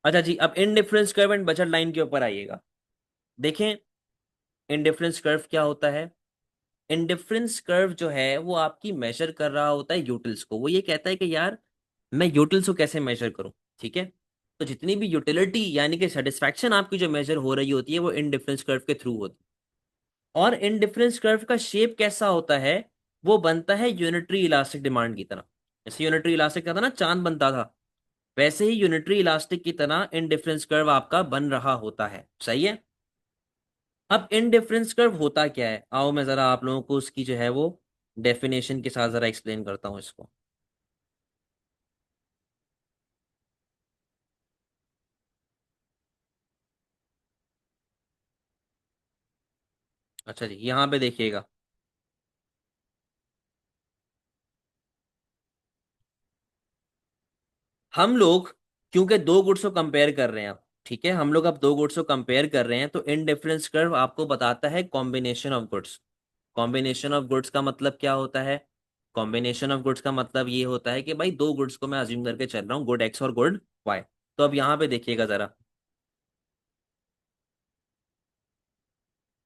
अच्छा जी, अब indifference curve and budget line के ऊपर आइएगा। देखें, इंडिफरेंस कर्व क्या होता है। इंडिफरेंस कर्व जो है वो आपकी मेजर कर रहा होता है यूटिल्स को। वो ये कहता है कि यार मैं यूटिल्स को कैसे मेजर करूं। ठीक है, तो जितनी भी यूटिलिटी यानी कि सेटिस्फैक्शन आपकी जो मेजर हो रही होती है वो इंडिफरेंस कर्व के थ्रू होती है। और इंडिफरेंस कर्व का शेप कैसा होता है, वो बनता है यूनिटरी इलास्टिक डिमांड की तरह। जैसे यूनिटरी इलास्टिक का था ना, चांद बनता था, वैसे ही यूनिटरी इलास्टिक की तरह इंडिफरेंस कर्व आपका बन रहा होता है। सही है। अब इंडिफरेंस कर्व होता क्या है, आओ मैं जरा आप लोगों को उसकी जो है वो डेफिनेशन के साथ जरा एक्सप्लेन करता हूं इसको। अच्छा जी, यहाँ पे देखिएगा। हम लोग क्योंकि दो गुड्स को कंपेयर कर रहे हैं अब, ठीक है, हम लोग अब दो गुड्स को कंपेयर कर रहे हैं, तो इंडिफरेंस कर्व आपको बताता है combination of goods. Combination of goods का मतलब क्या होता है। कॉम्बिनेशन ऑफ गुड्स का मतलब ये होता है कि भाई दो गुड्स को मैं अज्यूम करके चल रहा हूँ, गुड एक्स और गुड वाई। तो अब यहाँ पे देखिएगा जरा,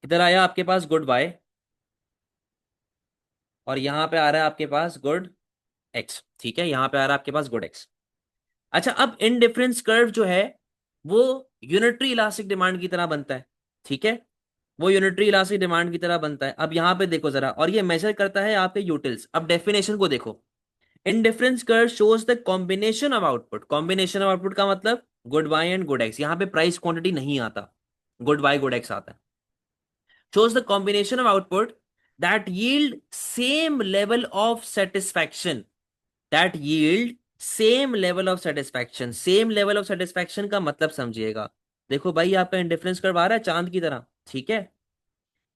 इधर आया आपके पास गुड वाई, और यहाँ पे आ रहा है आपके पास गुड एक्स। ठीक है, यहाँ पे आ रहा है आपके पास गुड एक्स। अच्छा, अब इनडिफरेंस कर्व जो है वो यूनिटरी इलास्टिक डिमांड की तरह बनता है। ठीक है, वो यूनिटरी इलास्टिक डिमांड की तरह बनता है। अब यहाँ पे देखो जरा, और ये मेजर करता है आपके यूटिल्स। अब डेफिनेशन को देखो, indifference curve shows the combination of output. Combination of output का मतलब good Y and good X. यहाँ पे प्राइस क्वांटिटी नहीं आता, गुड वाई गुड एक्स आता है। shows the combination of output that yield same level of satisfaction, that yield same level of satisfaction। Same level of satisfaction का मतलब समझिएगा। देखो भाई, आपका इंडिफरेंस कर्व आ रहा है चांद की तरह। ठीक है,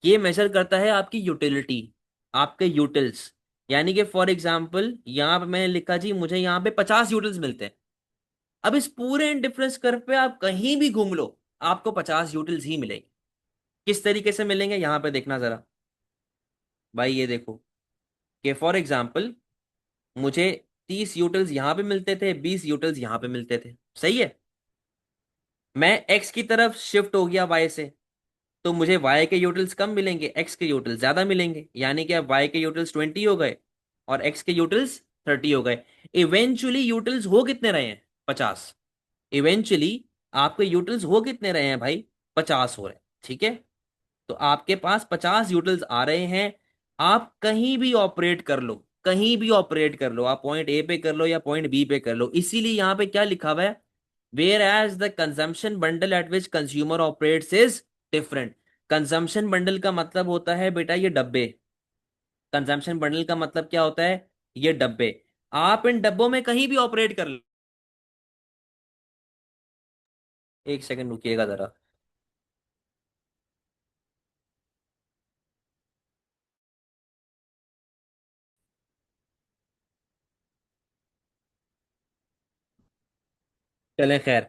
ये मेजर करता है आपकी यूटिलिटी, आपके यूटिल्स। यानी कि फॉर एग्जाम्पल यहां पे मैंने लिखा जी, मुझे यहाँ पे 50 यूटिल्स मिलते हैं। अब इस पूरे इंडिफरेंस कर्व पे आप कहीं भी घूम लो, आपको 50 यूटिल्स ही मिलेंगे। किस तरीके से मिलेंगे, यहां पे देखना जरा। भाई ये देखो कि फॉर एग्जाम्पल मुझे 30 यूटिल्स यहाँ पे मिलते थे, 20 यूटिल्स यहाँ पे मिलते थे। सही है, मैं एक्स की तरफ शिफ्ट हो गया वाई से, तो मुझे वाई के यूटिल्स कम मिलेंगे, एक्स के यूटिल्स ज्यादा मिलेंगे। यानी कि अब वाई के यूटिल्स 20 हो गए और एक्स के यूटिल्स 30 हो गए। इवेंचुअली यूटिल्स हो कितने रहे हैं, 50। इवेंचुअली आपके यूटिल्स हो कितने रहे हैं भाई, 50 हो रहे हैं। ठीक है, तो आपके पास 50 यूटिल्स आ रहे हैं। आप कहीं भी ऑपरेट कर लो, कहीं भी ऑपरेट कर लो, आप पॉइंट ए पे कर लो या पॉइंट बी पे कर लो। इसीलिए यहां पे क्या लिखा हुआ है, whereas the consumption bundle at which consumer operates is different. Consumption bundle का मतलब होता है बेटा ये डब्बे। कंजम्पशन बंडल का मतलब क्या होता है, ये डब्बे। आप इन डब्बों में कहीं भी ऑपरेट कर लो। एक सेकंड रुकिएगा जरा। चलें खैर,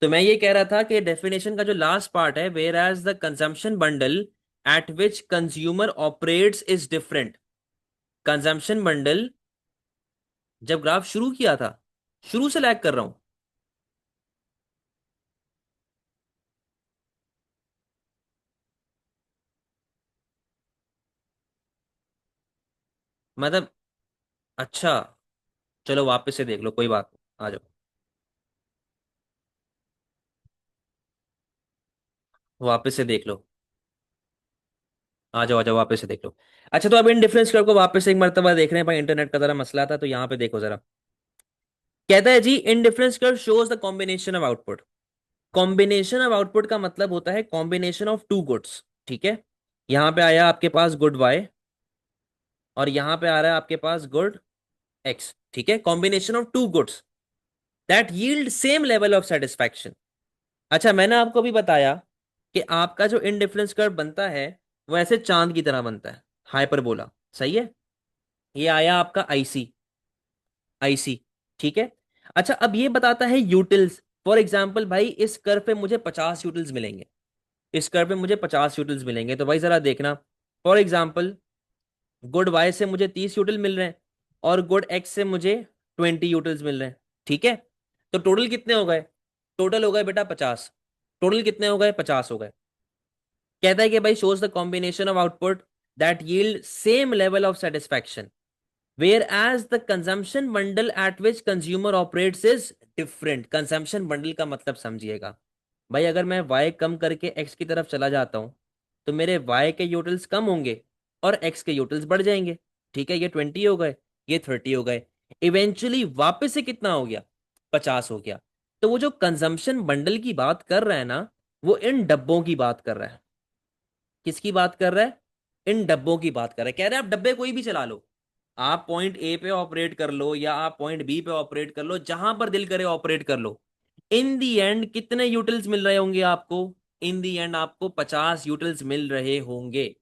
तो मैं ये कह रहा था कि डेफिनेशन का जो लास्ट पार्ट है, whereas the consumption bundle at which consumer operates is different. Consumption bundle जब ग्राफ शुरू किया था, शुरू से लैग कर रहा हूं। मतलब, अच्छा, चलो वापस से देख लो, कोई बात नहीं, आ जाओ। वापस से देख लो, आ जाओ वापस से देख लो। अच्छा, तो अब इन डिफरेंस कर्व को वापस से एक मर्तबा देख रहे हैं भाई, इंटरनेट का जरा मसला था, तो यहाँ पे देखो जरा। कहता है जी, in difference curve shows the combination of output. Combination of output का मतलब होता है कॉम्बिनेशन ऑफ टू गुड्स। ठीक है, यहां पे आया आपके पास गुड वाई, और यहां पे आ रहा है आपके पास गुड एक्स। ठीक है, combination of two goods that yield same level of satisfaction. अच्छा, मैंने आपको भी बताया कि आपका जो इनडिफरेंस कर्व बनता है वो ऐसे चांद की तरह बनता है, हाइपरबोला। सही है, ये आया आपका आईसी, आईसी। ठीक है, अच्छा, अब ये बताता है यूटिल्स। फॉर एग्जाम्पल भाई, इस कर्व पे मुझे 50 यूटिल्स मिलेंगे, इस कर्व पे मुझे 50 यूटिल्स मिलेंगे। तो भाई जरा देखना, फॉर एग्जाम्पल गुड वाई से मुझे 30 यूटिल मिल रहे हैं, और गुड एक्स से मुझे 20 यूटिल्स मिल रहे हैं। ठीक है, तो टोटल कितने हो गए, टोटल हो गए बेटा 50। टोटल कितने हो गए? 50 हो गए। कहता है कि भाई shows the combination of output that yield same level of satisfaction whereas the consumption bundle at which consumer operates is different. Consumption bundle का मतलब समझिएगा भाई, अगर मैं y कम करके x की तरफ चला जाता हूं तो मेरे y के यूटिल्स कम होंगे और x के यूटिल्स बढ़ जाएंगे। ठीक है, ये 20 हो गए, ये 30 हो गए, इवेंचुअली वापस से कितना हो गया? 50 हो गया। तो वो जो कंजम्पशन बंडल की बात कर रहा है ना, वो इन डब्बों की बात कर रहा है। किसकी बात कर रहा है? इन डब्बों की बात कर रहा है। कह रहे हैं आप डब्बे कोई भी चला लो, आप पॉइंट ए पे ऑपरेट कर लो या आप पॉइंट बी पे ऑपरेट कर लो, जहां पर दिल करे ऑपरेट कर लो, इन दी एंड कितने यूटिल्स मिल रहे होंगे आपको? इन दी एंड आपको 50 यूटिल्स मिल रहे होंगे।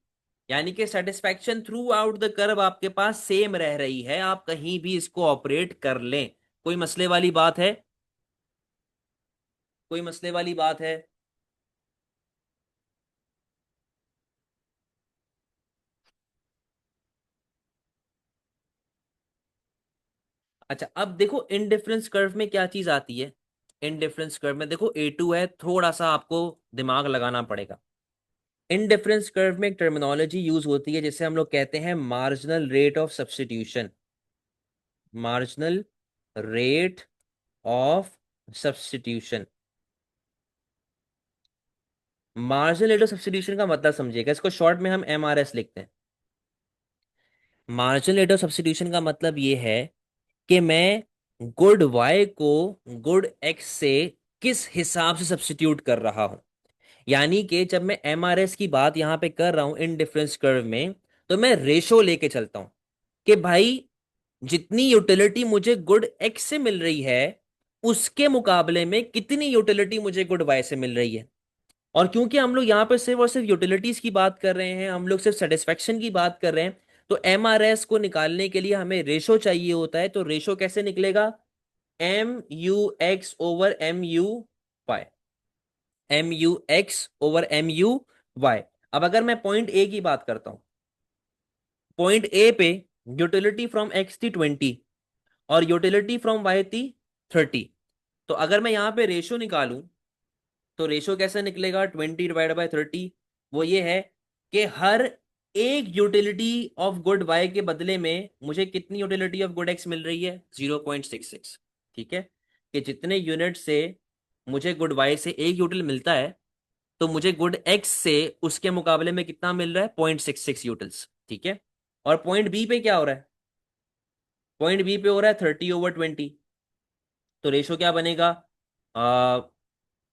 यानी कि satisfaction through out the curve आपके पास सेम रह रही है, आप कहीं भी इसको ऑपरेट कर लें। कोई मसले वाली बात है? कोई मसले वाली बात है? अच्छा, अब देखो इनडिफरेंस कर्व में क्या चीज आती है। इनडिफरेंस कर्व में देखो A2 है, थोड़ा सा आपको दिमाग लगाना पड़ेगा। इनडिफरेंस कर्व में एक टर्मिनोलॉजी यूज होती है जिसे हम लोग कहते हैं marginal rate of substitution. Marginal rate of substitution. Marginal rate of substitution का मतलब समझिएगा, इसको शॉर्ट में हम MRS लिखते हैं। मार्जिनल रेट ऑफ सब्स्टिट्यूशन का मतलब ये है कि मैं गुड वाई को गुड एक्स से किस हिसाब से सब्स्टिट्यूट कर रहा हूं। यानी कि जब मैं MRS की बात यहां पे कर रहा हूं इन डिफरेंस कर्व में, तो मैं रेशो लेके चलता हूं कि भाई जितनी यूटिलिटी मुझे गुड एक्स से मिल रही है उसके मुकाबले में कितनी यूटिलिटी मुझे गुड वाई से मिल रही है। और क्योंकि हम लोग यहाँ पे सिर्फ और सिर्फ यूटिलिटीज की बात कर रहे हैं, हम लोग सिर्फ सेटिस्फेक्शन की बात कर रहे हैं, तो MRS को निकालने के लिए हमें रेशो चाहिए होता है। तो रेशो कैसे निकलेगा? MUX/MU y। MUX/MU y। अब अगर मैं पॉइंट ए की बात करता हूं, पॉइंट ए पे यूटिलिटी फ्रॉम एक्स थी 20 और यूटिलिटी फ्रॉम वाई थी 30। तो अगर मैं यहाँ पे रेशो निकालूं तो रेशो कैसे निकलेगा? 20/30। वो ये है कि हर एक यूटिलिटी ऑफ गुड वाई के बदले में मुझे कितनी यूटिलिटी ऑफ गुड एक्स मिल रही है? 0.66। ठीक है, कि जितने यूनिट से मुझे गुड वाई से एक यूटिल मिलता है, तो मुझे गुड एक्स से उसके मुकाबले में कितना मिल रहा है? 0.66 यूटिल्स। ठीक है, और पॉइंट बी पे क्या हो रहा है? पॉइंट बी पे हो रहा है 30/20। तो रेशो क्या बनेगा?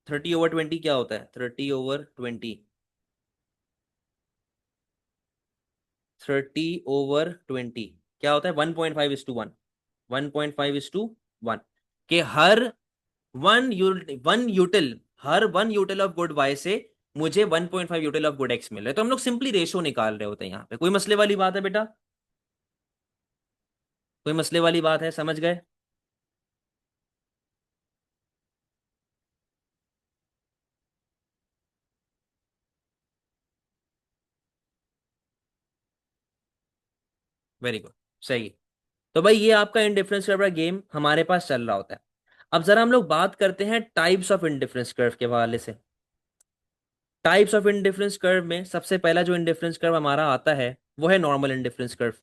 30/20 क्या होता है? 30/20, 30/20 क्या होता है? 1.5:1। 1.5:1 के हर one util of good Y से मुझे 1.5 यूटिल ऑफ गुड एक्स मिल रहा है। तो हम लोग सिंपली रेशो निकाल रहे होते हैं यहाँ पे। कोई मसले वाली बात है बेटा? कोई मसले वाली बात है? समझ गए? वेरी गुड, सही। तो भाई ये आपका इनडिफरेंस कर्व का गेम हमारे पास चल रहा होता है। अब जरा हम लोग बात करते हैं टाइप्स ऑफ इनडिफरेंस कर्व के हवाले से। टाइप्स ऑफ इनडिफरेंस कर्व में सबसे पहला जो इनडिफरेंस कर्व हमारा आता है वो है normal indifference curve.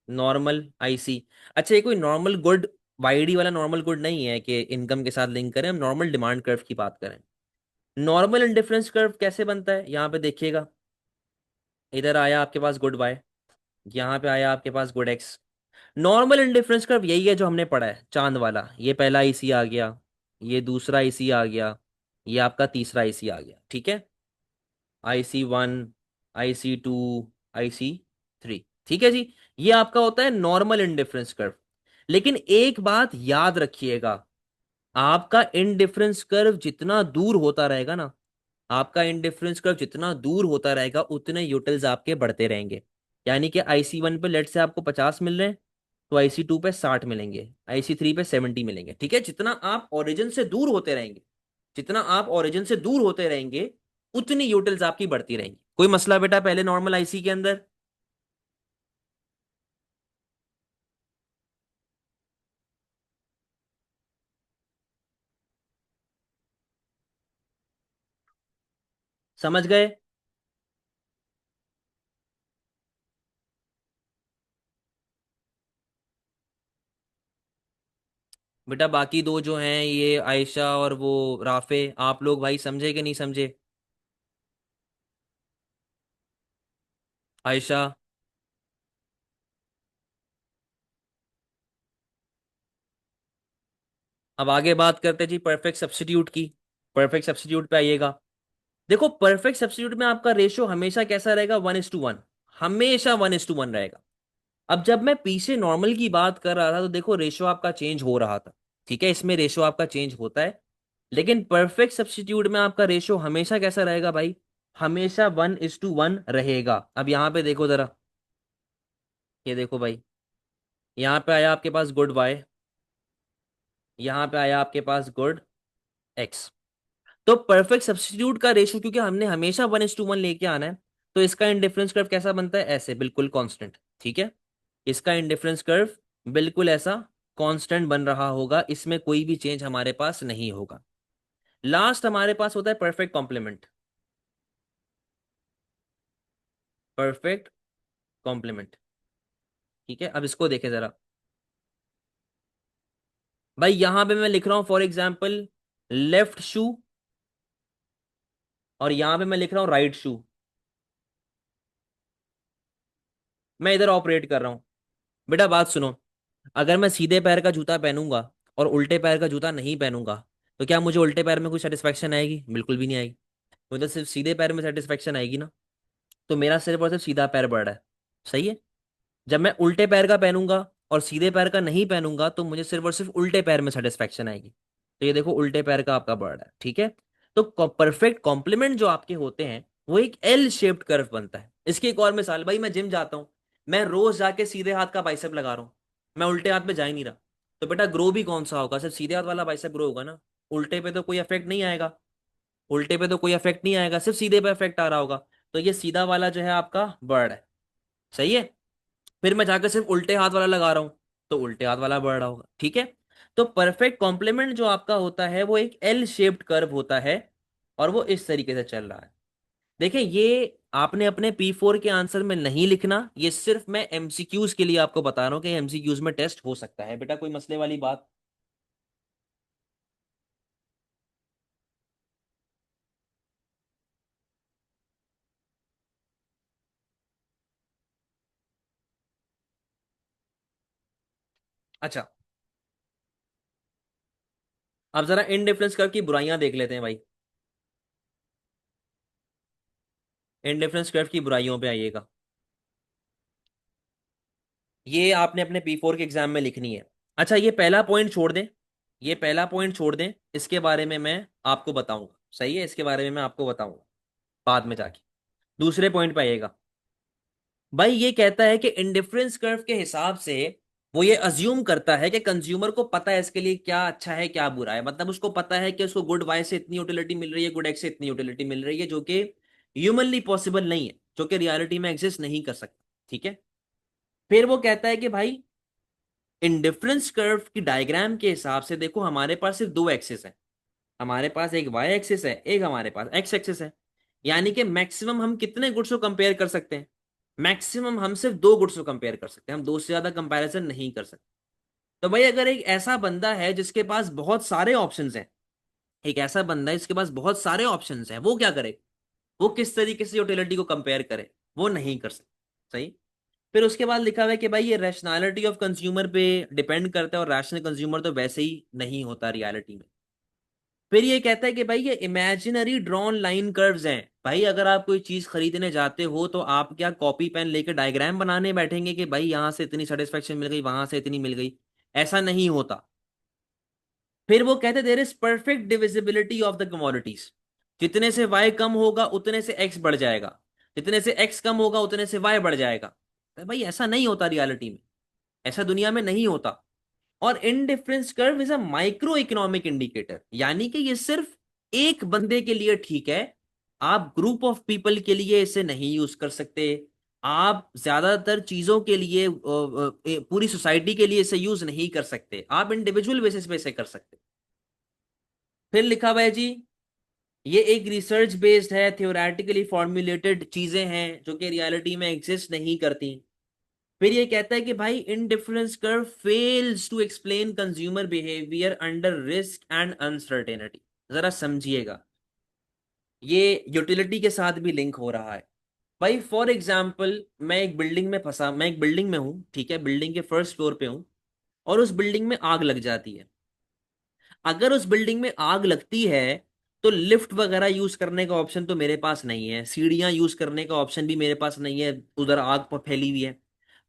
Normal IC। अच्छा, ये कोई नॉर्मल गुड YD वाला नॉर्मल गुड नहीं है कि इनकम के साथ लिंक करें, हम नॉर्मल डिमांड कर्व की बात करें। नॉर्मल इंडिफरेंस कर्व कैसे बनता है यहाँ पे देखिएगा। इधर आया आपके पास गुड वाई, यहाँ पे आया आपके पास good X. Normal indifference curve यही है जो हमने पढ़ा है, चांद वाला। ये पहला IC आ गया, ये दूसरा IC आ गया, ये आपका तीसरा IC आ गया। ठीक है, IC1, IC2, IC3। ठीक है जी, ये आपका होता है नॉर्मल इंडिफरेंस कर्व। लेकिन एक बात याद रखिएगा, आपका इंडिफरेंस कर्व जितना दूर होता रहेगा ना, आपका इंडिफरेंस कर्व जितना दूर होता रहेगा उतने यूटिल्स आपके बढ़ते रहेंगे। यानी कि IC1 पे लेट से आपको 50 मिल रहे हैं, तो IC2 पे 60 मिलेंगे, IC3 पे 70 मिलेंगे। ठीक है, जितना आप ओरिजिन से दूर होते रहेंगे, जितना आप ओरिजिन से दूर होते रहेंगे उतनी यूटिल्स आपकी बढ़ती रहेंगी। कोई मसला बेटा पहले नॉर्मल IC के अंदर? समझ गए? बेटा बाकी दो जो हैं ये आयशा और वो राफे, आप लोग भाई समझे कि नहीं समझे? आयशा। अब आगे बात करते हैं जी परफेक्ट सब्स्टिट्यूट की। परफेक्ट सब्स्टिट्यूट पे आइएगा। देखो परफेक्ट सब्स्टिट्यूट में आपका रेशियो हमेशा कैसा रहेगा, 1:1। हमेशा 1:1 रहेगा। अब जब मैं पीछे नॉर्मल की बात कर रहा था तो देखो रेशियो आपका चेंज हो रहा था। ठीक है, इसमें रेशियो आपका चेंज होता है। लेकिन परफेक्ट सब्स्टिट्यूट में आपका रेशियो हमेशा कैसा रहेगा भाई, हमेशा 1:1 रहेगा। अब यहां पे देखो जरा, ये देखो भाई, यहाँ पे आया आपके पास गुड वाई, यहाँ पे आया आपके पास गुड एक्स। तो परफेक्ट सब्स्टिट्यूट का रेशियो क्योंकि हमने हमेशा 1:1 लेके आना है, तो इसका इंडिफरेंस कर्व कैसा बनता है, ऐसे बिल्कुल कांस्टेंट। ठीक है, इसका इंडिफरेंस कर्व बिल्कुल ऐसा कांस्टेंट बन रहा होगा, इसमें कोई भी चेंज हमारे पास नहीं होगा। लास्ट हमारे पास होता है परफेक्ट कॉम्प्लीमेंट। Perfect complement. ठीक है, अब इसको देखें जरा। भाई यहां पे मैं लिख रहा हूं फॉर एग्जाम्पल लेफ्ट शू, और यहां पे मैं लिख रहा हूं राइट शू। मैं इधर ऑपरेट कर रहा हूं। बेटा बात सुनो, अगर मैं सीधे पैर का जूता पहनूंगा और उल्टे पैर का जूता नहीं पहनूंगा, तो क्या मुझे उल्टे पैर में कोई सेटिस्फेक्शन आएगी? बिल्कुल भी नहीं आएगी। मुझे सिर्फ सीधे पैर में सेटिस्फेक्शन आएगी ना। तो मेरा सिर्फ और सिर्फ सीधा पैर बढ़ रहा है। सही है। जब मैं उल्टे पैर का पहनूंगा और सीधे पैर का नहीं पहनूंगा तो मुझे सिर्फ और सिर्फ उल्टे पैर में सेटिस्फेक्शन आएगी। तो ये देखो उल्टे पैर का आपका बढ़ रहा है। ठीक है। तो परफेक्ट कॉम्प्लीमेंट जो आपके होते हैं वो एक एल शेप्ड कर्व बनता है। इसकी एक और मिसाल, भाई मैं जिम जाता हूँ, मैं रोज जाके सीधे हाथ का बाइसेप लगा रहा हूँ, मैं उल्टे हाथ में जा ही नहीं रहा। तो बेटा ग्रो भी कौन सा होगा, सिर्फ सीधे हाथ वाला बाइसेप ग्रो होगा ना। उल्टे पे तो कोई इफेक्ट नहीं आएगा। उल्टे पे तो कोई इफेक्ट नहीं आएगा, सिर्फ सीधे पे इफेक्ट आ रहा होगा। तो ये सीधा वाला जो है आपका बर्ड है। सही है। फिर मैं जाकर सिर्फ उल्टे हाथ वाला लगा रहा हूं, तो उल्टे हाथ वाला बढ़ रहा होगा। ठीक है। तो परफेक्ट कॉम्प्लीमेंट जो आपका होता है वो एक एल शेप्ड कर्व होता है, और वो इस तरीके से चल रहा है। देखें ये आपने अपने P4 के आंसर में नहीं लिखना, ये सिर्फ मैं एमसीक्यूज के लिए आपको बता रहा हूं कि एमसीक्यूज में टेस्ट हो सकता है। बेटा कोई मसले वाली बात? अच्छा, अब जरा इनडिफरेंस कर्व की बुराइयां देख लेते हैं भाई। इनडिफरेंस कर्व की बुराइयों पे आइएगा। ये आपने अपने P4 के एग्जाम में लिखनी है। अच्छा ये पहला पॉइंट छोड़ दें, ये पहला पॉइंट छोड़ दें, इसके बारे में मैं आपको बताऊंगा। सही है, इसके बारे में मैं आपको बताऊंगा बाद में जाके। दूसरे पॉइंट पे आइएगा। भाई ये कहता है कि इंडिफरेंस कर्व के हिसाब से वो ये अज्यूम करता है कि कंज्यूमर को पता है इसके लिए क्या अच्छा है क्या बुरा है। मतलब उसको पता है कि उसको गुड वाई से इतनी यूटिलिटी मिल रही है, गुड एक्स से इतनी यूटिलिटी मिल रही है, जो कि ह्यूमनली पॉसिबल नहीं है, जो कि रियलिटी में एग्जिस्ट नहीं कर सकता। ठीक है। फिर वो कहता है कि भाई इंडिफरेंस कर्व की डायग्राम के हिसाब से देखो हमारे पास सिर्फ दो एक्सिस है। हमारे पास एक वाई एक्सिस है, एक हमारे पास एक्स एक्सिस है। यानी कि मैक्सिमम हम कितने गुड्स को कंपेयर कर सकते हैं? मैक्सिमम हम सिर्फ दो गुड्स को कंपेयर कर सकते हैं, हम दो से ज्यादा कंपैरिजन नहीं कर सकते। तो भाई अगर एक ऐसा बंदा है जिसके पास बहुत सारे ऑप्शंस हैं, एक ऐसा बंदा है जिसके पास बहुत सारे ऑप्शंस हैं, वो क्या करे? वो किस तरीके से यूटिलिटी को कंपेयर करे? वो नहीं कर सकता। सही। फिर उसके बाद लिखा हुआ है कि भाई ये रैशनैलिटी ऑफ कंज्यूमर पे डिपेंड करता है, और रैशनल कंज्यूमर तो वैसे ही नहीं होता रियलिटी में। फिर ये कहता है कि भाई ये इमेजिनरी ड्रॉन लाइन कर्व्स हैं। भाई अगर आप कोई चीज खरीदने जाते हो तो आप क्या कॉपी पेन लेके डायग्राम बनाने बैठेंगे कि भाई यहां से इतनी सेटिस्फेक्शन मिल गई, वहां से इतनी मिल गई? ऐसा नहीं होता। फिर वो कहते there is perfect divisibility of the commodities. जितने से वाई कम होगा उतने से एक्स बढ़ जाएगा, जितने से एक्स कम होगा उतने से वाई बढ़ जाएगा। तो भाई ऐसा नहीं होता रियलिटी में, ऐसा दुनिया में नहीं होता। और indifference curve is a micro economic indicator, यानी कि ये सिर्फ एक बंदे के लिए ठीक है। आप ग्रुप ऑफ पीपल के लिए इसे नहीं यूज कर सकते। आप ज्यादातर चीजों के लिए पूरी सोसाइटी के लिए इसे यूज नहीं कर सकते, आप इंडिविजुअल बेसिस पे इसे कर सकते। फिर लिखा हुआ है जी ये एक रिसर्च बेस्ड है, थियोरेटिकली फॉर्मुलेटेड चीजें हैं जो कि रियलिटी में एग्जिस्ट नहीं करती। फिर ये कहता है कि भाई indifference curve fails to explain consumer behaviour under risk and uncertainty. जरा समझिएगा, ये यूटिलिटी के साथ भी लिंक हो रहा है। भाई फॉर एग्जाम्पल, मैं एक बिल्डिंग में हूँ, ठीक है, बिल्डिंग के फर्स्ट फ्लोर पे हूँ, और उस बिल्डिंग में आग लग जाती है। अगर उस बिल्डिंग में आग लगती है तो लिफ्ट वगैरह यूज करने का ऑप्शन तो मेरे पास नहीं है, सीढ़ियां यूज करने का ऑप्शन भी मेरे पास नहीं है, उधर आग फैली हुई है।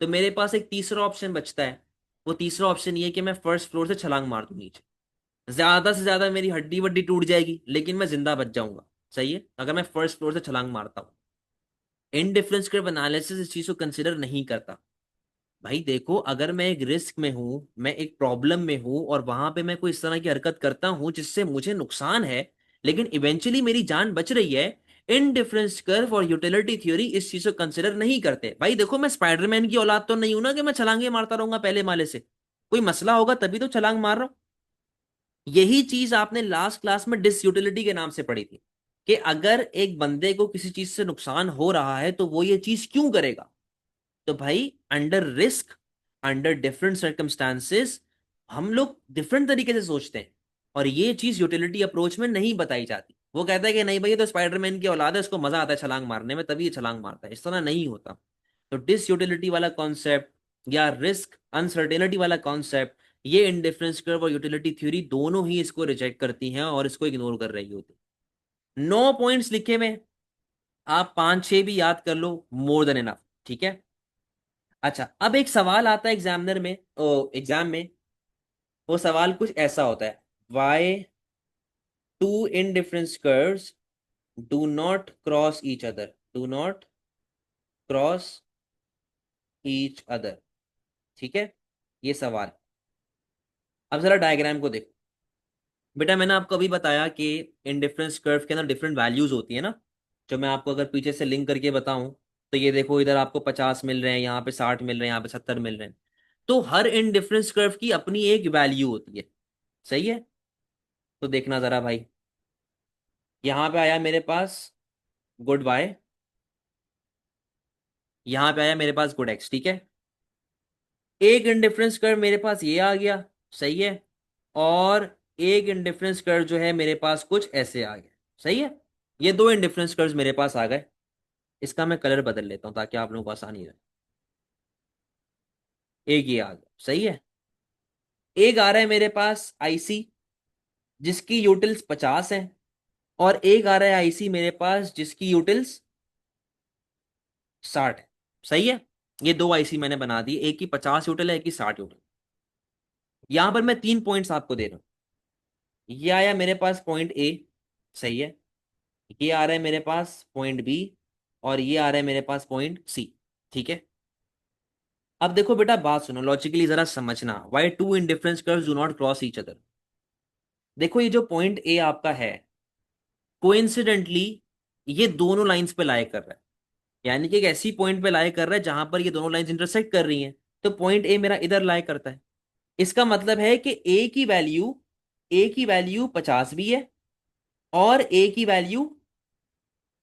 तो मेरे पास एक तीसरा ऑप्शन बचता है। वो तीसरा ऑप्शन ये है कि मैं फर्स्ट फ्लोर से छलांग मार दूं नीचे। ज्यादा से ज्यादा मेरी हड्डी वड्डी टूट जाएगी, लेकिन मैं जिंदा बच जाऊंगा। सही है, अगर मैं फर्स्ट फ्लोर से छलांग मारता हूँ। इनडिफरेंस कर्व एनालिसिस इस चीज को कंसिडर नहीं करता। भाई देखो, अगर मैं एक रिस्क में हूं, मैं एक प्रॉब्लम में हूं, और वहां पे मैं कोई इस तरह की हरकत करता हूं जिससे मुझे नुकसान है, लेकिन इवेंचुअली मेरी जान बच रही है, इनडिफरेंस कर्व और यूटिलिटी थ्योरी इस चीज को कंसिडर नहीं करते। भाई देखो, मैं स्पाइडरमैन की औलाद तो नहीं हूं ना कि मैं छलांगे मारता रहूंगा पहले माले से। कोई मसला होगा तभी तो छलांग मार रहा हूं। यही चीज आपने लास्ट क्लास में डिसयूटिलिटी के नाम से पढ़ी थी, कि अगर एक बंदे को किसी चीज से नुकसान हो रहा है तो वो ये चीज क्यों करेगा। तो भाई under risk, under different circumstances, हम लोग डिफरेंट तरीके से सोचते हैं, और ये चीज यूटिलिटी अप्रोच में नहीं बताई जाती। वो कहता है कि नहीं भाई, ये तो स्पाइडरमैन की औलाद है, इसको मजा आता है छलांग मारने में, तभी ये छलांग मारता है। इस तरह नहीं होता। तो डिस यूटिलिटी वाला कॉन्सेप्ट या रिस्क अनसर्टेनिटी वाला कॉन्सेप्ट, ये इंडिफरेंस कर्व और यूटिलिटी थ्योरी दोनों ही इसको रिजेक्ट करती हैं और इसको इग्नोर कर रही होती। 9 पॉइंट्स लिखे में, आप 5-6 भी याद कर लो, मोर देन इनफ। ठीक है। अच्छा, अब एक सवाल आता है एग्जामिनर में, ओ एग्जाम में। वो सवाल कुछ ऐसा होता है, why two indifference curves do not cross each other, do not cross each other. ठीक है, ये सवाल। अब जरा डायग्राम को देखो। बेटा मैंने आपको अभी बताया कि इनडिफरेंस कर्व के अंदर डिफरेंट वैल्यूज होती है ना, जो मैं आपको अगर पीछे से लिंक करके बताऊं, तो ये देखो, इधर आपको 50 मिल रहे हैं, यहाँ पे 60 मिल रहे हैं, यहाँ पे 70 मिल रहे हैं। तो हर इनडिफरेंस कर्व की अपनी एक वैल्यू होती है। सही है। तो देखना जरा भाई, यहां पे आया मेरे पास गुड वाई, यहां पे आया मेरे पास गुड एक्स। ठीक है, एक इंडिफरेंस कर्व मेरे पास ये आ गया। सही है। और एक इंडिफरेंस कर्व जो है मेरे पास कुछ ऐसे आ गया। सही है। ये दो इंडिफरेंस कर्व्स मेरे पास आ गए। इसका मैं कलर बदल लेता हूं ताकि आप लोगों को आसानी रहे। एक ये आ गया। सही है। एक आ रहा है मेरे पास आईसी, जिसकी यूटिल्स 50 है, और एक आ रहा है आईसी मेरे पास जिसकी यूटिल्स 60 है। सही है। ये दो आईसी मैंने बना दी, एक की 50 यूटिल है, एक की 60 यूटिल। यहां पर मैं 3 पॉइंट्स आपको दे रहा हूं। ये आया मेरे पास पॉइंट ए। सही है। ये आ रहा है मेरे पास पॉइंट बी, और ये आ रहा है मेरे पास पॉइंट सी। ठीक है। अब देखो बेटा, बात सुनो, लॉजिकली जरा समझना, why two indifference curves do not cross each other. देखो, ये जो पॉइंट ए आपका है, कोइंसिडेंटली ये दोनों लाइंस पे लाई कर रहा है। यानी कि एक ऐसी पॉइंट पे लाई कर रहा है जहां पर ये दोनों लाइंस इंटरसेक्ट कर रही हैं। तो पॉइंट ए मेरा इधर लाई करता है। इसका मतलब है कि ए की वैल्यू 50 भी है, और ए की वैल्यू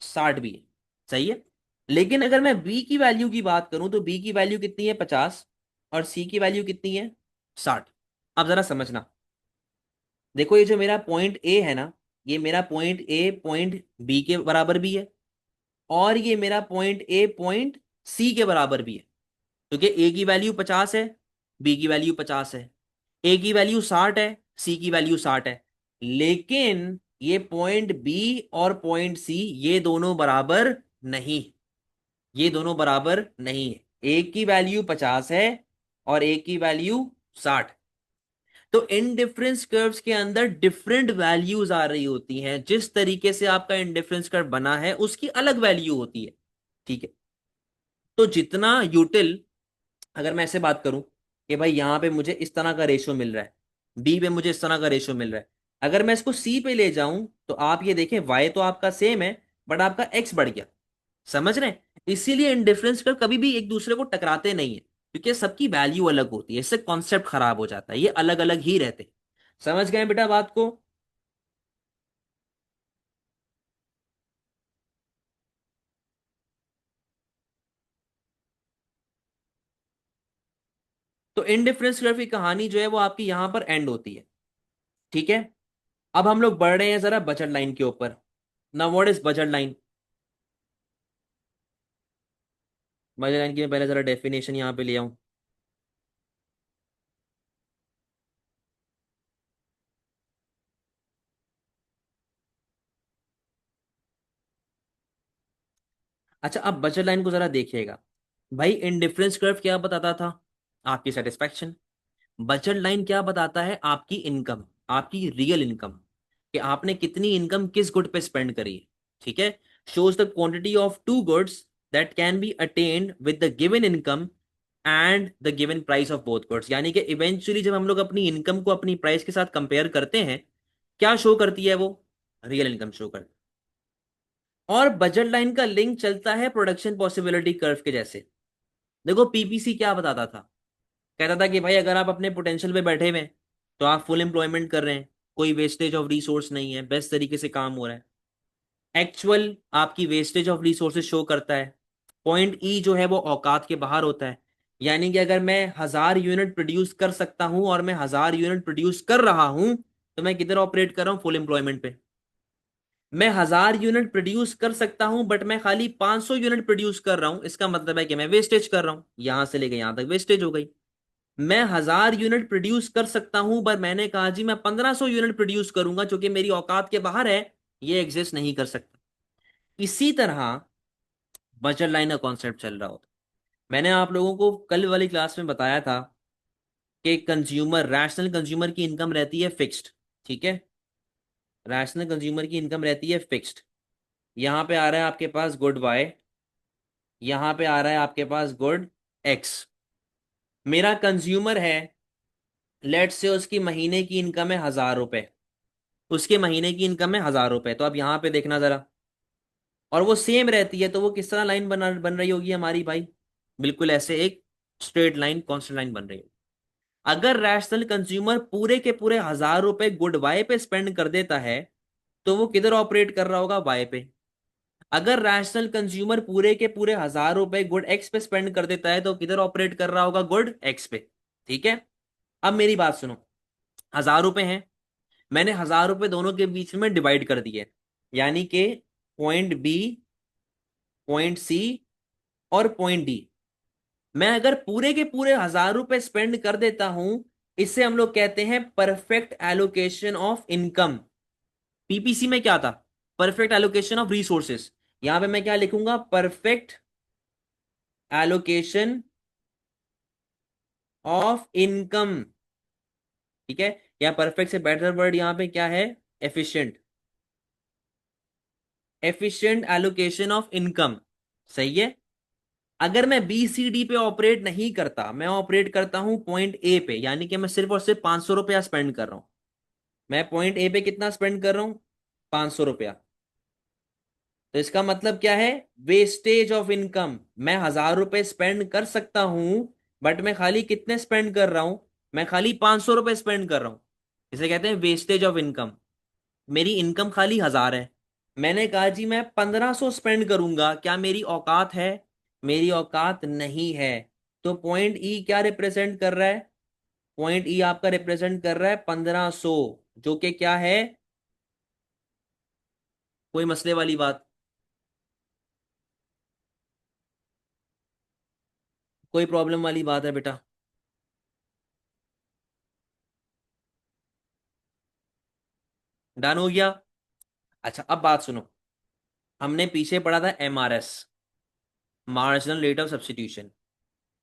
60 भी है। सही है। लेकिन अगर मैं बी की वैल्यू की बात करूं तो बी की वैल्यू कितनी है, 50, और सी की वैल्यू कितनी है, 60। अब जरा समझना, देखो ये जो मेरा पॉइंट ए है ना, ये मेरा पॉइंट ए पॉइंट बी के बराबर भी है, और ये मेरा पॉइंट ए पॉइंट सी के बराबर भी है। क्योंकि ए की वैल्यू 50 है, बी की वैल्यू 50 है, ए की वैल्यू 60 है, सी की वैल्यू 60 है। लेकिन ये पॉइंट बी और पॉइंट सी, ये दोनों बराबर नहीं, ये दोनों बराबर नहीं है। एक की वैल्यू 50 है और एक की वैल्यू 60। तो इनडिफरेंस कर्व्स के अंदर डिफरेंट वैल्यूज आ रही होती हैं। जिस तरीके से आपका इनडिफरेंस कर्व बना है उसकी अलग वैल्यू होती है। ठीक है। तो जितना यूटिल, अगर मैं ऐसे बात करूं कि भाई यहां पे मुझे इस तरह का रेशियो मिल रहा है, बी पे मुझे इस तरह का रेशियो मिल रहा है, अगर मैं इसको सी पे ले जाऊं तो आप ये देखें, वाई तो आपका सेम है, बट आपका एक्स बढ़ गया। समझ रहे हैं। इसीलिए इन डिफरेंस कर्व कभी भी एक दूसरे को टकराते नहीं है, क्योंकि सबकी वैल्यू अलग होती है, इससे कॉन्सेप्ट खराब हो जाता है, ये अलग अलग ही रहते हैं। समझ गए बेटा बात को। तो इनडिफरेंस कर्व की कहानी जो है वो आपकी यहां पर एंड होती है। ठीक है, अब हम लोग बढ़ रहे हैं जरा बजट लाइन के ऊपर। Now what is budget line? Budget line की मैं पहले जरा डेफिनेशन यहां पे ले आऊं। अच्छा, अब बजट लाइन को जरा देखिएगा। भाई इनडिफरेंस कर्व क्या बताता था? आपकी सेटिस्फैक्शन। बजट लाइन क्या बताता है? आपकी इनकम, आपकी रियल इनकम, कि आपने कितनी इनकम किस गुड पे स्पेंड करी है। ठीक है, shows the quantity of two goods that can be attained with the given income and the given price of both goods. यानी कि इवेंचुअली जब हम लोग अपनी इनकम को अपनी प्राइस के साथ कंपेयर करते हैं, क्या शो करती है वो? रियल इनकम शो करती है। और बजट लाइन का लिंक चलता है प्रोडक्शन पॉसिबिलिटी कर्व के जैसे। देखो पीपीसी क्या बताता था? कहता था कि भाई अगर आप अपने पोटेंशियल पे बैठे हुए हैं तो आप फुल एम्प्लॉयमेंट कर रहे हैं, कोई वेस्टेज ऑफ रिसोर्स नहीं है, बेस्ट तरीके से काम हो रहा है। एक्चुअल आपकी वेस्टेज ऑफ रिसोर्सेज शो करता है। पॉइंट ई जो है वो औकात के बाहर होता है। यानी कि अगर मैं 1000 यूनिट प्रोड्यूस कर सकता हूं और मैं 1000 यूनिट प्रोड्यूस कर रहा हूं, तो मैं किधर ऑपरेट कर रहा हूं? फुल एम्प्लॉयमेंट पे। मैं 1000 यूनिट प्रोड्यूस कर सकता हूं बट मैं खाली 500 यूनिट प्रोड्यूस कर रहा हूं, इसका मतलब है कि मैं वेस्टेज कर रहा हूं, यहां से लेके यहां तक वेस्टेज हो गई। मैं 1000 यूनिट प्रोड्यूस कर सकता हूं पर मैंने कहा जी मैं 1500 यूनिट प्रोड्यूस करूंगा जो कि मेरी औकात के बाहर है, ये एग्जिस्ट नहीं कर सकता। इसी तरह बजट लाइन का कॉन्सेप्ट चल रहा होता। मैंने आप लोगों को कल वाली क्लास में बताया था कि कंज्यूमर, रैशनल कंज्यूमर की इनकम रहती है फिक्स्ड। ठीक है, रैशनल कंज्यूमर की इनकम रहती है फिक्स्ड। यहां पे आ रहा है आपके पास गुड वाई, यहां पे आ रहा है आपके पास गुड एक्स। मेरा कंज्यूमर है, लेट से उसकी महीने की इनकम है 1000 रुपए, उसके महीने की इनकम है 1000 रुपए। तो अब यहां पे देखना जरा, और वो सेम रहती है, तो वो किस तरह लाइन बन रही होगी हमारी भाई? बिल्कुल ऐसे एक स्ट्रेट लाइन, कॉन्स्टेंट लाइन बन रही होगी। अगर रैशनल कंज्यूमर पूरे के पूरे 1000 रुपए गुड वाई पे स्पेंड कर देता है, तो वो किधर ऑपरेट कर रहा होगा? वाई पे। अगर रैशनल कंज्यूमर पूरे के पूरे 1000 रुपए गुड एक्स पे स्पेंड कर देता है, तो किधर ऑपरेट कर रहा होगा? गुड एक्स पे। ठीक है, अब मेरी बात सुनो। 1000 रुपए हैं, मैंने 1000 रुपए दोनों के बीच में डिवाइड कर दिए, यानी कि पॉइंट बी, पॉइंट सी और पॉइंट डी। मैं अगर पूरे के पूरे 1000 रुपए स्पेंड कर देता हूं, इससे हम लोग कहते हैं perfect allocation of income. PPC में क्या था? Perfect allocation of resources. यहां पे मैं क्या लिखूंगा? Perfect allocation of income. ठीक है, या परफेक्ट से बेटर वर्ड यहां पे क्या है? Efficient, efficient allocation of income. सही है। अगर मैं बी सी डी पे ऑपरेट नहीं करता, मैं ऑपरेट करता हूं पॉइंट ए पे, यानी कि मैं सिर्फ और सिर्फ 500 रुपया स्पेंड कर रहा हूं। मैं पॉइंट ए पे कितना स्पेंड कर रहा हूं? 500 रुपया। तो इसका मतलब क्या है? Wastage of income. मैं 1000 रुपए स्पेंड कर सकता हूं बट मैं खाली कितने स्पेंड कर रहा हूं? मैं खाली 500 रुपए स्पेंड कर रहा हूं। इसे कहते हैं वेस्टेज ऑफ इनकम। मेरी इनकम खाली 1000 है, मैंने कहा जी मैं 1500 स्पेंड करूंगा, क्या मेरी औकात है? मेरी औकात नहीं है। तो पॉइंट ई क्या रिप्रेजेंट कर रहा है? पॉइंट ई आपका रिप्रेजेंट कर रहा है 1500, जो कि क्या है? कोई मसले वाली बात? कोई प्रॉब्लम वाली बात है बेटा? डन हो गया। अच्छा अब बात सुनो। हमने पीछे पढ़ा था MRS, marginal rate of substitution.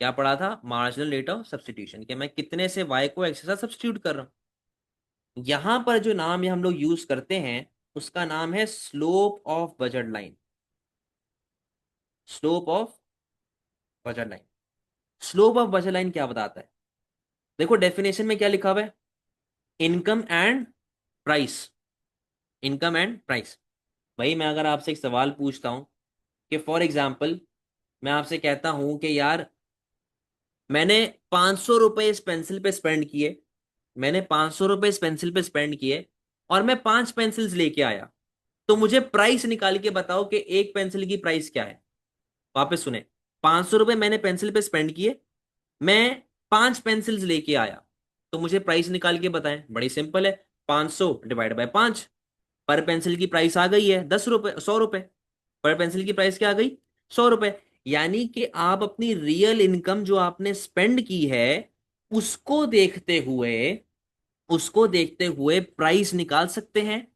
क्या पढ़ा था? मार्जिनल रेट ऑफ सब्स्टिट्यूशन, कि मैं कितने से वाई को एक्स के साथ सब्स्टिट्यूट कर रहा हूं। यहां पर जो नाम ये हम लोग यूज करते हैं, उसका नाम है slope of budget line. Slope of budget line. Slope of budget line क्या बताता है? देखो डेफिनेशन में क्या लिखा हुआ है? Income and price. Income and price. भाई मैं अगर आपसे एक सवाल पूछता हूं कि फॉर एग्जाम्पल, मैं आपसे कहता हूं कि यार मैंने 500 रुपए इस पेंसिल पे स्पेंड किए, मैंने 500 रुपए इस पेंसिल पे स्पेंड किए और मैं 5 पेंसिल्स लेके आया, तो मुझे प्राइस निकाल के बताओ कि एक पेंसिल की प्राइस क्या है। वापस सुने, 500 रुपए मैंने पेंसिल पे स्पेंड किए, मैं 5 पेंसिल्स लेके आया, तो मुझे प्राइस निकाल के बताएं। बड़ी सिंपल है, 500 डिवाइड बाय 5। पर पेंसिल की प्राइस आ गई है 10 रुपए, 100 रुपए। पर पेंसिल की प्राइस क्या आ गई? 100 रुपए। यानी कि आप अपनी रियल इनकम जो आपने स्पेंड की है, उसको देखते हुए प्राइस निकाल सकते हैं।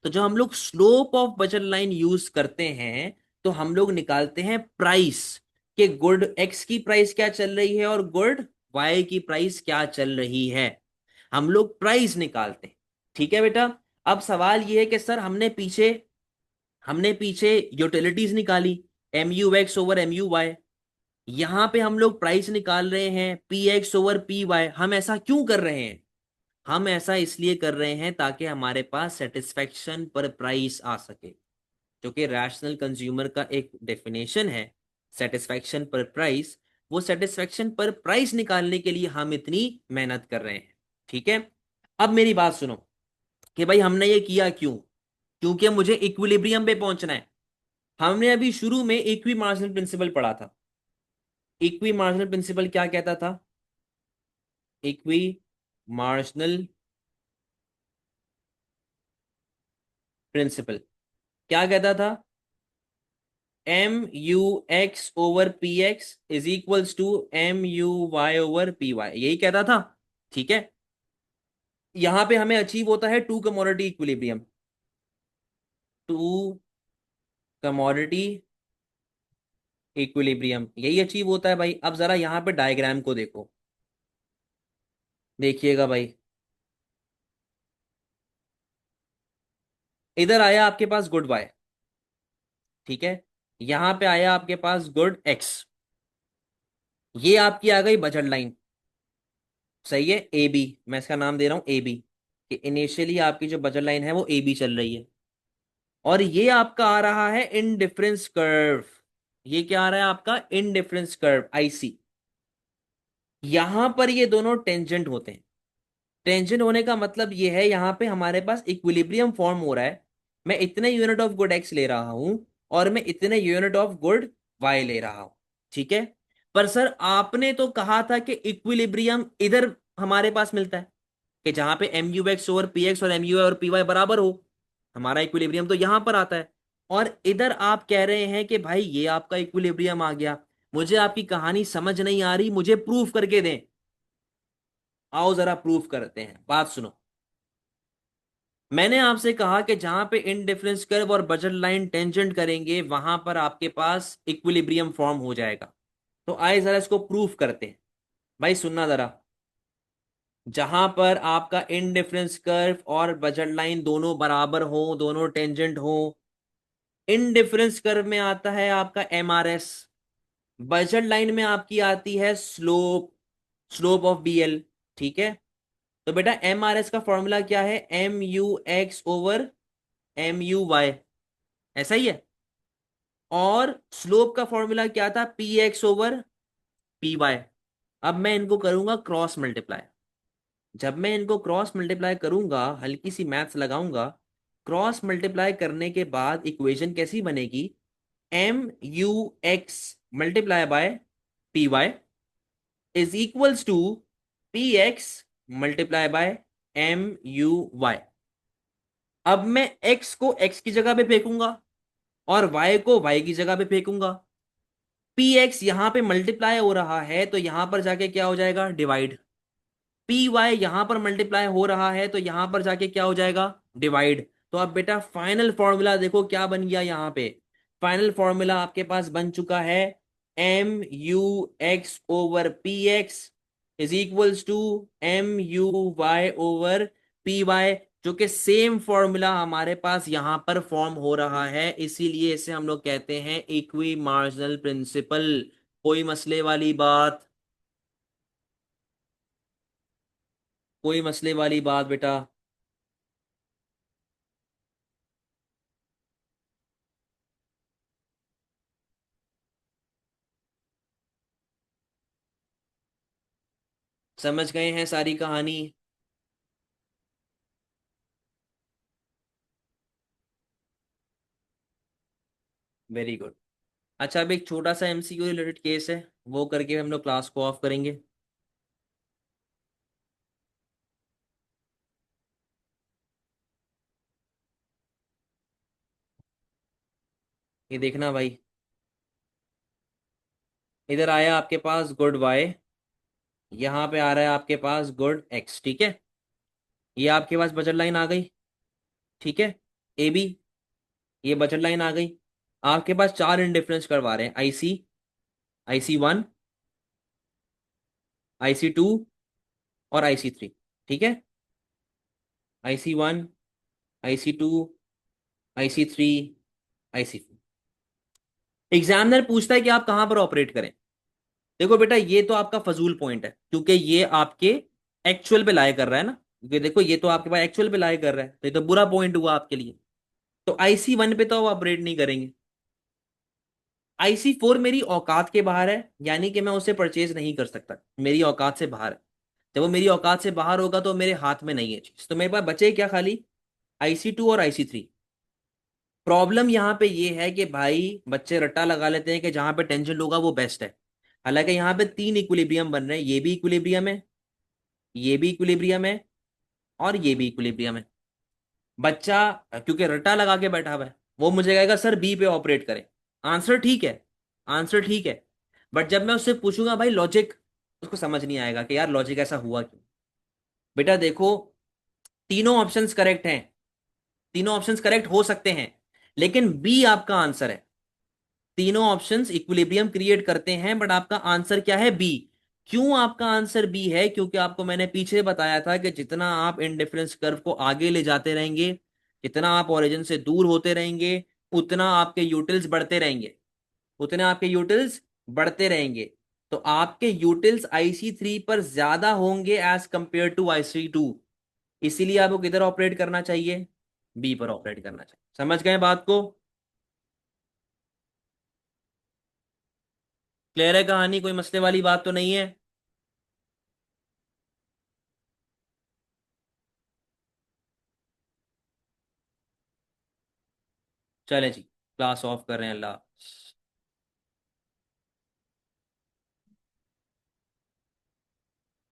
तो जब हम लोग slope of budget line use करते हैं, तो हम लोग निकालते हैं प्राइस, कि गुड एक्स की प्राइस क्या चल रही है और गुड वाई की प्राइस क्या चल रही है। हम लोग प्राइस निकालते हैं। ठीक है बेटा। अब सवाल यह है कि सर हमने पीछे यूटिलिटीज निकाली, M U X over M U Y. यहां पे हम लोग प्राइस निकाल रहे हैं P X over P Y. हम ऐसा क्यों कर रहे हैं? हम ऐसा इसलिए कर रहे हैं ताकि हमारे पास सेटिस्फेक्शन पर प्राइस आ सके, जो कि रैशनल कंज्यूमर का एक डेफिनेशन है, सेटिस्फेक्शन पर प्राइस। वो सेटिस्फेक्शन पर प्राइस निकालने के लिए हम इतनी मेहनत कर रहे हैं। ठीक है। अब मेरी बात सुनो कि भाई हमने ये किया क्यों? क्योंकि मुझे इक्विलिब्रियम पे पहुंचना है। हमने अभी शुरू में इक्वी मार्जिनल प्रिंसिपल पढ़ा था। इक्वी मार्जिनल प्रिंसिपल क्या कहता था? इक्वी मार्जिनल प्रिंसिपल क्या कहता था? M U X over P X is equals to M U Y over P Y, यही कहता था। ठीक है। यहां पे हमें अचीव होता है two commodity equilibrium. Two commodity equilibrium यही अचीव होता है भाई। अब जरा यहां पे डायग्राम को देखो, देखिएगा भाई। इधर आया आपके पास गुड वाई, ठीक है। यहां पे आया आपके पास गुड एक्स। ये आपकी आ गई बजट लाइन, सही है। ए बी, मैं इसका नाम दे रहा हूं ए बी, कि इनिशियली आपकी जो बजट लाइन है वो ए बी चल रही है। और ये आपका आ रहा है इनडिफरेंस कर्व। ये क्या आ रहा है आपका? Indifference curve, IC. यहां पर ये दोनों टेंजेंट होते हैं। टेंजेंट होने का मतलब ये है, यहां पे हमारे पास इक्विलिब्रियम फॉर्म हो रहा है। मैं इतने यूनिट ऑफ गुड एक्स ले रहा हूं और मैं इतने यूनिट ऑफ गुड वाई ले रहा हूं। ठीक है। पर सर आपने तो कहा था कि इक्विलिब्रियम इधर हमारे पास मिलता है, कि जहां पे M U X over P X और एम यू और पी वाई बराबर हो। हमारा इक्विलिब्रियम तो यहां पर आता है। और इधर आप कह रहे हैं कि भाई ये आपका इक्विलिब्रियम आ गया। मुझे आपकी कहानी समझ नहीं आ रही, मुझे प्रूफ करके दें। आओ जरा प्रूफ करते हैं, बात सुनो। मैंने आपसे कहा कि जहां पे इनडिफरेंस कर्व और बजट लाइन टेंजेंट करेंगे, वहां पर आपके पास इक्विलिब्रियम फॉर्म हो जाएगा। तो आइए जरा इसको प्रूफ करते हैं। भाई सुनना जरा। जहां पर आपका इनडिफरेंस कर्व और बजट लाइन दोनों बराबर हो, दोनों टेंजेंट हो, इनडिफरेंस कर्व में आता है आपका एमआरएस, बजट लाइन में आपकी आती है स्लोप, स्लोप ऑफ बीएल। ठीक है। तो बेटा एमआरएस का फॉर्मूला क्या है? M U X over M U Y, ऐसा ही है। और स्लोप का फॉर्मूला क्या था? P X over P Y. अब मैं इनको करूंगा क्रॉस मल्टीप्लाई। जब मैं इनको क्रॉस मल्टीप्लाई करूंगा, हल्की सी मैथ्स लगाऊंगा, क्रॉस मल्टीप्लाई करने के बाद इक्वेशन कैसी बनेगी? M U X multiply by P Y is equals to P X multiply by M U Y. अब मैं x को x की जगह पे फेंकूंगा और y को y की जगह पे फेंकूंगा। पी एक्स यहां पे मल्टीप्लाई हो रहा है, तो यहां पर जाके क्या हो जाएगा? डिवाइड। पी वाई यहां पर मल्टीप्लाई हो रहा है, तो यहां पर जाके क्या हो जाएगा? डिवाइड। तो अब बेटा फाइनल फॉर्मूला देखो क्या बन गया यहां पे। फाइनल फॉर्मूला आपके पास बन चुका है, M U X over P X is equals to M U Y over P Y, जो कि सेम फॉर्मूला हमारे पास यहां पर फॉर्म हो रहा है। इसीलिए इसे हम लोग कहते हैं इक्वी मार्जिनल प्रिंसिपल। कोई मसले वाली बात? कोई मसले वाली बात बेटा? समझ गए हैं सारी कहानी? Very good. अच्छा, अब एक छोटा सा एमसीक्यू रिलेटेड केस है, वो करके हम लोग क्लास को ऑफ करेंगे। ये देखना भाई, इधर आया आपके पास गुड वाई, यहाँ पे आ रहा है आपके पास गुड एक्स, ठीक है। ये आपके पास बजट लाइन आ गई, ठीक है। ए बी, ये बजट लाइन आ गई। आपके पास चार इंडिफरेंस करवा रहे हैं, IC, IC1, IC2 और IC3, ठीक है। IC1, IC2, IC3, IC4। Examiner पूछता है कि आप कहां पर ऑपरेट करें। देखो बेटा, ये तो आपका फजूल पॉइंट है, क्योंकि ये आपके एक्चुअल पे लाई कर रहा है ना, क्योंकि देखो ये तो आपके पास एक्चुअल पे लाई कर रहा है, तो ये तो बुरा पॉइंट हुआ आपके लिए। तो IC1 पे तो आप ऑपरेट नहीं करेंगे। IC4 मेरी औकात के बाहर है, यानी कि मैं उसे परचेज नहीं कर सकता, मेरी औकात से बाहर है। जब वो मेरी औकात से बाहर होगा तो मेरे हाथ में नहीं है चीज, तो मेरे पास बचे क्या खाली, IC2 और IC3। प्रॉब्लम यहाँ पे ये है कि भाई बच्चे रट्टा लगा लेते हैं कि जहां पे टेंशन होगा वो बेस्ट है। हालांकि यहाँ पे तीन इक्विलिब्रियम बन रहे हैं, ये भी इक्विलिब्रियम है, ये भी इक्विलिब्रियम है, और ये भी इक्विलिब्रियम है। बच्चा क्योंकि रट्टा लगा के बैठा हुआ है, वो मुझे कहेगा सर बी पे ऑपरेट करें। आंसर ठीक है, आंसर ठीक है, बट जब मैं उससे पूछूंगा भाई लॉजिक, उसको समझ नहीं आएगा कि यार लॉजिक ऐसा हुआ क्यों। बेटा देखो, तीनों ऑप्शंस करेक्ट हैं, तीनों ऑप्शंस करेक्ट हो सकते हैं, लेकिन बी आपका आंसर है। तीनों ऑप्शंस इक्विलिब्रियम क्रिएट करते हैं, बट आपका आंसर क्या है, बी। क्यों आपका आंसर बी है, क्योंकि आपको मैंने पीछे बताया था कि जितना आप इंडिफरेंस कर्व को आगे ले जाते रहेंगे, जितना आप ओरिजिन से दूर होते रहेंगे, उतना आपके यूटिल्स बढ़ते रहेंगे, उतने आपके यूटिल्स बढ़ते रहेंगे। तो आपके यूटिल्स IC3 पर ज्यादा होंगे एज कंपेयर टू IC2। इसीलिए आपको किधर ऑपरेट करना चाहिए, बी पर ऑपरेट करना चाहिए। समझ गए बात को। क्लियर है कहानी, कोई मसले वाली बात तो नहीं है। चले जी, क्लास ऑफ कर रहे हैं, अल्लाह।